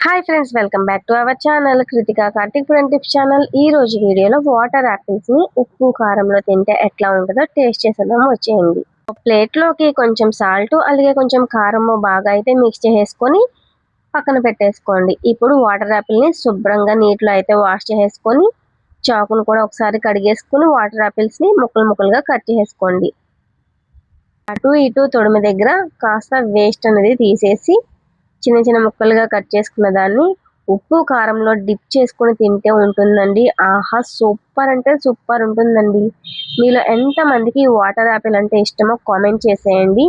Hi friends, welcome back to our channel Kritika Karthik food and tips channel. ఈ రోజు వీడియోలో water apples ని ఉప్పు కారంలో తింటే ఎట్లా ఉంటుందో టేస్ట్ చేసేద్దాం, వచ్చేయండి. ప్లేట్ లోకి కొంచెం సాల్ట్ అలాగే కొంచెం కారం బాగా అయితే మిక్స్ చేసేసుకొని పక్కన పెట్టేసుకోండి. ఇప్పుడు వాటర్ యాపిల్ ని శుభ్రంగా నీటిలో అయితే వాష్ చేసేసుకొని చాకును కూడా ఒకసారి కడిగేసుకుని వాటర్ యాపిల్స్ ని ముక్కలు ముక్కలుగా కట్ చేసేసుకోండి. అటు ఇటు తొడిమి దగ్గర కాస్త వేస్ట్ అనేది తీసేసి చిన్న చిన్న ముక్కలుగా కట్ చేసుకున్న దాన్ని ఉప్పు కారంలో డిప్ చేసుకుని తింటే ఉంటుందండి. ఆహా, సూపర్ అంటే సూపర్ ఉంటుందండి. మీలో ఎంతమందికి ఈ వాటర్ యాపిల్ అంటే ఇష్టమో కామెంట్ చేసేయండి.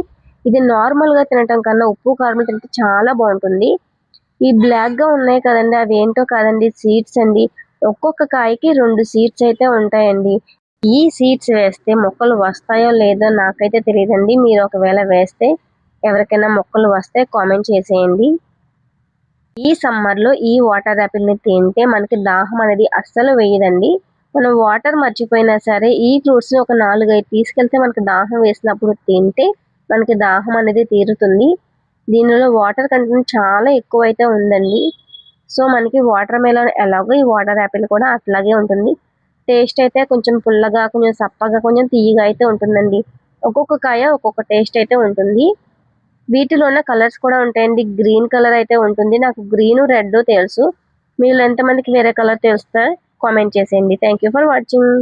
ఇది నార్మల్గా తినటం కన్నా ఉప్పు కారం తింటే చాలా బాగుంటుంది. ఈ బ్లాక్గా ఉన్నాయి కదండి, అవి ఏంటో కాదండి, సీడ్స్ అండి. ఒక్కొక్క కాయకి 2 సీడ్స్ అయితే ఉంటాయండి. ఈ సీడ్స్ వేస్తే మొక్కలు వస్తాయో లేదో నాకైతే తెలియదండి. మీరు ఒకవేళ వేస్తే ఎవరికైనా మొక్కలు వస్తే కామెంట్ చేసేయండి. ఈ సమ్మర్లో ఈ వాటర్ యాపిల్ని తింటే మనకి దాహం అనేది అస్సలు వేయదండి. మనం వాటర్ మర్చిపోయినా సరే ఈ ఫ్రూట్స్ని ఒక 4-5 తీసుకెళ్తే మనకి దాహం వేసినప్పుడు తింటే మనకి దాహం అనేది తీరుతుంది. దీనిలో వాటర్ కంటెంట్ చాలా ఎక్కువ అయితే ఉందండి. సో మనకి వాటర్ మెలన్ ఎలాగో ఈ వాటర్ యాపిల్ కూడా అట్లాగే ఉంటుంది. టేస్ట్ అయితే కొంచెం పుల్లగా, కొంచెం సప్పగా, కొంచెం తీయగా అయితే ఉంటుందండి. ఒక్కొక్క కాయ ఒక్కొక్క టేస్ట్ అయితే ఉంటుంది. వీటిలో ఉన్న కలర్స్ కూడా ఉంటాయండి. గ్రీన్ కలర్ అయితే ఉంటుంది. నాకు గ్రీన్ రెడ్ తెలుసు. మీలో ఎంతమందికి వేరే కలర్ తెలుస్తా కామెంట్ చేసేయండి. Thank you for watching.